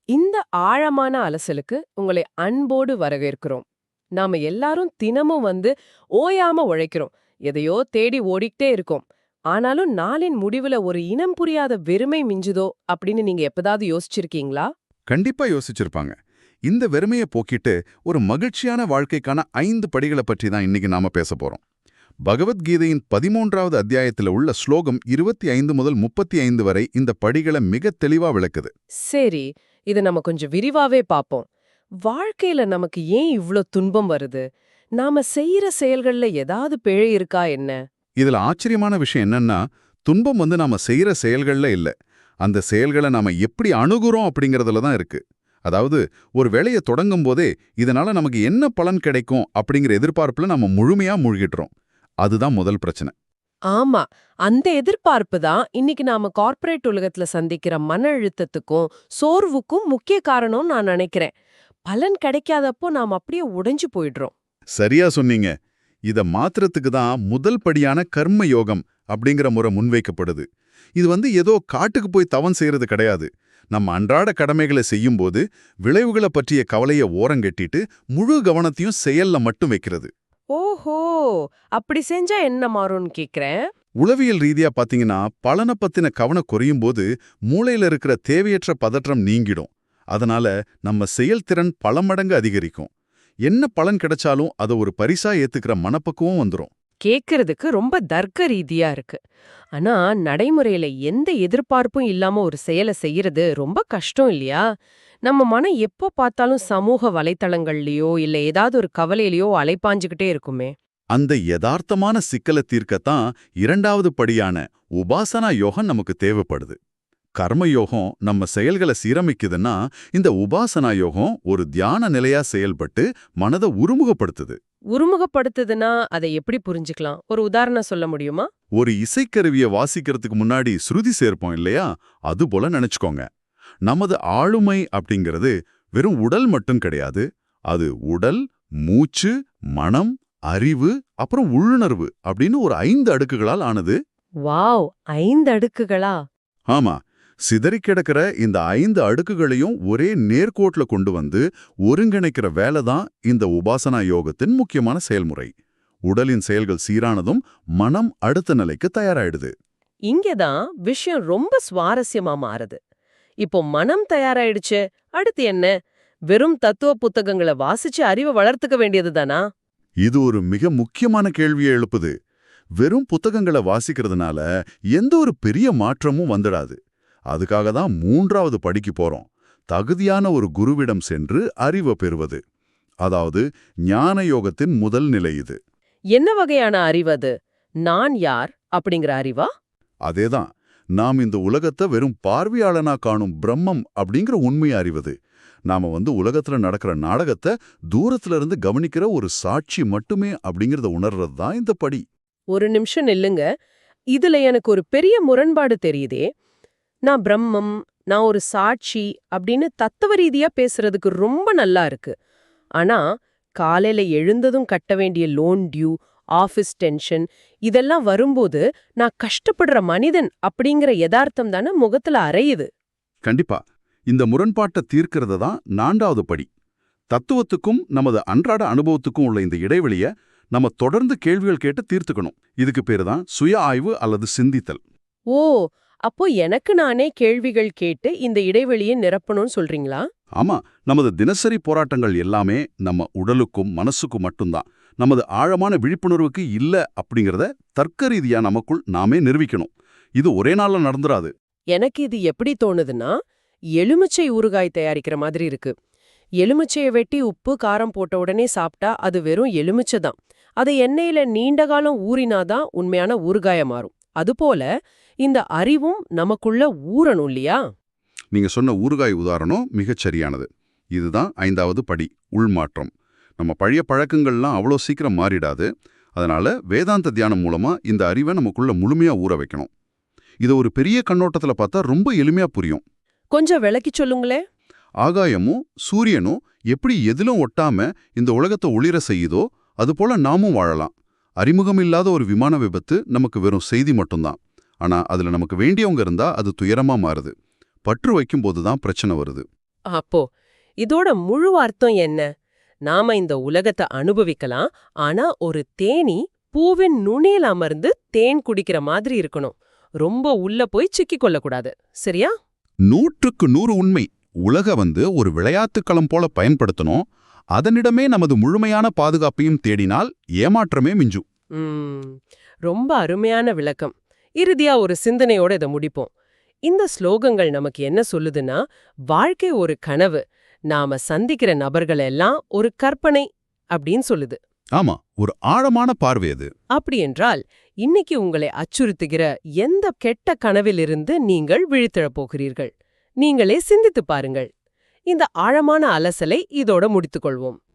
இந்த ஆழமான அலசலுக்கு உங்களை அன்போடு வரவேற்கிறோம். நாம எல்லாரும் தினமும் ஓயாம உழைக்கிறோம். எதையோ தேடி ஓடிக்கிட்டே இருக்கோம். ஆனாலும் நாளின் முடிவுல ஒரு இனம் புரியாத வெறுமை மிஞ்சுதோ அப்படின்னு நீங்க எப்பதாவது யோசிச்சிருக்கீங்களா? கண்டிப்பா யோசிச்சிருப்பாங்க. இந்த வெறுமையை போக்கிட்டு ஒரு மகிழ்ச்சியான வாழ்க்கைக்கான 5 படிகளை பற்றி தான் இன்னைக்கு நாம பேச போறோம். பகவத்கீதையின் 13வது அத்தியாயத்துல உள்ள ஸ்லோகம் 25 முதல் 35 வரை இந்த படிகளை மிக தெளிவா விளக்குது. சரி, இத நம்ம கொஞ்சம் விரிவாவே பாப்போம். வாழ்க்கையில நமக்கு ஏன் இவ்ளோ துன்பம் வருது? நாம செய்யற செயல்கள்ல ஏதாவது பிழை இருக்கா என்ன? இதுல ஆச்சரியமான விஷயம் என்னன்னா, துன்பம் நாம செய்யற செயல்கள்ல இல்ல, அந்த செயல்களை நாம எப்படி அணுகுறோம் அப்படிங்கறதுல தான் இருக்கு. அதாவது ஒரு வேலையை தொடங்கும் போதே இதனால நமக்கு என்ன பலன் கிடைக்கும் அப்படிங்கிற எதிர்பார்ப்புல நம்ம முழுமையா மூழ்கிடுறோம். அதுதான் முதல் பிரச்சனை. ஆமா, அந்த எதிர்பார்ப்பு தான் இன்னைக்கு நாம கார்ப்பரேட் உலகத்துல சந்திக்கிற மன அழுத்தத்துக்கும் சோர்வுக்கும் முக்கிய காரணம்னு நான் நினைக்கிறேன். பலன் கிடைக்காதப்போ நாம அப்படியே உடைஞ்சு போயிடுறோம். சரியா சொன்னீங்க. இத மாத்திரத்துக்கு தான் முதல் படியான கர்ம யோகம் அப்படிங்கிற முறை முன்வைக்கப்படுது. இது ஏதோ காட்டுக்கு போய் தவம் செய்யறது கிடையாது. நம்ம அன்றாட கடமைகளை செய்யும்போது விளைவுகளை பற்றிய கவலைய ஓரங்கட்டிட்டு முழு கவனத்தையும் செயல்ல மட்டும் வைக்கிறது. ஓஹோ, அப்படி செஞ்சா என்ன மாறும்னு கேக்குறேன். உளவியல் ரீதியா பாத்தீங்கன்னா, பலனை பத்தின கவனம் குறையும் போது மூளையில இருக்கிற தேவையற்ற பதற்றம் நீங்கிடும். அதனால நம்ம செயல்திறன் பல மடங்கு அதிகரிக்கும். என்ன பலன் கிடைச்சாலும் அதை ஒரு பரிசா ஏத்துக்கிற மனப்பக்குவம் வந்துரும். கேக்குறதுக்கு ரொம்ப தர்க்க ரீதியா இருக்கு. ஆனா நடைமுறையில எந்த எதிர்பார்ப்பும் இல்லாம ஒரு செயலை செய்யறது ரொம்ப கஷ்டம் இல்லையா? நம்ம மனம் எப்போ பார்த்தாலும் சமூக வலைத்தளங்கள்லயோ இல்ல ஏதாவது ஒரு கவலையிலயோ அலைப்பாஞ்சுகிட்டே இருக்குமே. அந்த யதார்த்தமான சிக்கலை தீர்க்கத்தான் 2வது படியான உபாசனா யோகம் நமக்கு தேவைப்படுது. கர்மயோகம் நம்ம செயல்களை சீரமைக்குதுன்னா, இந்த உபாசனா யோகம் ஒரு தியான நிலையா செயல்பட்டு மனதை உருமுகப்படுத்துது. உருமுகப்படுத்துதுன்னா அதை எப்படி புரிஞ்சுக்கலாம்? ஒரு உதாரணம் சொல்ல முடியுமா? ஒரு இசைக்கருவியை வாசிக்கிறதுக்கு முன்னாடி ஸ்ருதி சேர்ப்போம் இல்லையா? அது போல நினைச்சுக்கோங்க. நமது ஆளுமை அப்படிங்கிறது வெறும் உடல் மட்டும் கிடையாது. அது உடல், மூச்சு, மனம், அறிவு, அப்புறம் உள்ளுணர்வு அப்படின்னு ஒரு 5 அடுக்குகளால் ஆனது. வாவ், 5 அடுக்குகளா? ஆமா, சிதறி கிடக்கிற இந்த 5 அடுக்குகளையும் ஒரே நேர்கோட்ல கொண்டு ஒருங்கிணைக்கிற வேலை தான் இந்த உபாசனா யோகத்தின் முக்கியமான செயல்முறை. உடலின் செயல்கள் சீரானதும் மனம் அடுத்த நிலைக்கு தயாராயிடுது. இங்கதான் விஷயம் ரொம்ப சுவாரஸ்யமா மாறுது. இப்போ மனம் தயாராயிடுச்சு, அடுத்து என்ன? வெறும் தத்துவ புத்தகங்களை வாசிச்சு அறிவை வளர்த்துக்க வேண்டியதுதானா? இது ஒரு மிக முக்கியமான கேள்வியை எழுப்புது. வெறும் புத்தகங்களை வாசிக்கிறதுனால எந்த ஒரு பெரிய மாற்றமும் வந்துடாது. அதுக்காக தான் 3வது படிக்கு போறோம். தகுதியான ஒரு குருவிடம் சென்று அறிவை பெறுவது. அதாவது ஞான யோகத்தின் முதல் நிலை இது. என்ன வகையான அறிவு அது? நான் யார் அப்படிங்கிற அறிவா? அதேதான். நாம் இந்த உலகத்தை வெறும் பார்வையாளனா காணும் பிரம்மம் அப்படிங்கிற உண்மையை அறிவது. நாம உலகத்துல நடக்கிற நாடகத்தை தூரத்துல இருந்து கவனிக்கிற ஒரு சாட்சி மட்டுமே அப்படிங்கறத உணர்றது தான் இந்த படி. ஒரு நிமிஷம் நில்லுங்க. இதுல எனக்கு ஒரு பெரிய முரண்பாடு தெரியுதே. நான் பிரம்மம், நான் ஒரு சாட்சி அப்படின்னு தத்துவ ரீதியா பேசுறதுக்கு ரொம்ப நல்லா இருக்கு. ஆனா காலையில எழுந்ததும் கட்ட வேண்டிய லோன் டியூ, ஆபீஸ் டென்ஷன் இதெல்லாம் வரும்போது நான் கஷ்டப்படுற மனிதன் அப்படிங்கிற யதார்த்தம் தானே முகத்துல அறையுது. கண்டிப்பா. இந்த முரண்பாட்டை தீர்க்கிறது தான் 4வது படி. தத்துவத்துக்கும் நமது அன்றாட அனுபவத்துக்கும் உள்ள இந்த இடைவெளியை நம்ம தொடர்ந்து கேள்விகள் கேட்டு தீர்த்துக்கணும். இதுக்கு பேரு தான் சுய ஆய்வு அல்லது சிந்தித்தல். ஓ, அப்போ எனக்கு நானே கேள்விகள் கேட்டு இந்த இடைவெளியை நிரப்பணும்னு சொல்றீங்களா? ஆமா, நமது தினசரி போராட்டங்கள் எல்லாமே நம்ம உடலுக்கும் மனசுக்கும் மட்டும்தான். நமது ஆழமான விழிப்புணர்வுக்கு இல்ல அப்படிங்கறத தர்க்க ரீதியா நமக்குள் நாமே நிரூபிக்கணும். இது ஒரே நாள்ல நடந்துராது. எனக்கு இது எப்படி தோணுதுன்னா, எலுமிச்சை ஊறுகாய் தயாரிக்கிற மாதிரி இருக்கு. எலுமிச்சையை வெட்டி உப்பு காரம் போட்ட உடனே சாப்பிட்டா அது வெறும் எலுமிச்சை தான். அதை எண்ணெயில நீண்ட காலம் ஊறினாதான் உண்மையான ஊறுகாய மாறும். அதுபோல இந்த அறிவும் நமக்குள்ள ஊறணும் இல்லையா? நீங்க சொன்ன ஊறுகாய் உதாரணம் மிகச் சரியானது. இதுதான் 5வது படி, உள்மாற்றம். நம்ம பழைய பழக்கங்கள்லாம் அவ்வளோ சீக்கிரம் மாறிடாது. அதனால வேதாந்த தியானம் மூலமா இந்த அறிவை நமக்குள்ள முழுமையா ஊற வைக்கணும். இதை ஒரு பெரிய கண்ணோட்டத்துல பார்த்தா ரொம்ப எளிமையா புரியும். கொஞ்சம் விளக்கி சொல்லுங்களே. ஆகாயமும் சூரியனும் எப்படி எதிலும் ஒட்டாம இந்த உலகத்தை ஒளிர செய்யுதோ அதுபோல நாமும் வாழலாம். அறிமுகமில்லாத ஒரு விமான விபத்து நமக்கு வெறும் செய்தி மட்டும்தான். ஆனா அதுல நமக்கு வேண்டியவங்க இருந்தா அது துயரமா மாறுது. பற்று வைக்கும் போதுதான் பிரச்சனை வருது. அப்போ இதோட முழு அர்த்தம் என்ன? நாம இந்த உலகத்தை அனுபவிக்கலாம், ஆனா ஒரு தேனீ பூவின் நுனியில் அமர்ந்து தேன் குடிக்கிற மாதிரி இருக்கணும். ரொம்ப உள்ள போய் சிக்கிக் கொள்ளக்கூடாது. சரியா? 100க்கு 100 உண்மை. உலக ஒரு விளையாட்டுக் களம் போல பயன்படுத்தணும். அதனிடமே நமது முழுமையான பாதுகாப்பையும் தேடினால் ஏமாற்றமே மிஞ்சும். ரொம்ப அருமையான விளக்கம். இறுதியா ஒரு சிந்தனையோட இதை முடிப்போம். இந்த ஸ்லோகங்கள் நமக்கு என்ன சொல்லுதுன்னா, வாழ்க்கை ஒரு கனவு, நாம சந்திக்கிற நபர்கள் எல்லாம் ஒரு கற்பனை அப்படின்னு சொல்லுது. ஆமா, ஒரு ஆழமான பார்வை அது. அப்படி என்றால் இன்னைக்கு உங்களை அச்சுறுத்துகிற எந்த கெட்ட கனவிலிருந்து நீங்கள் விழித்தெழப் போகிறீர்கள்? நீங்களே சிந்தித்துப் பாருங்கள். இந்த ஆழமான அலசலை இதோட முடித்துக்கொள்வோம்.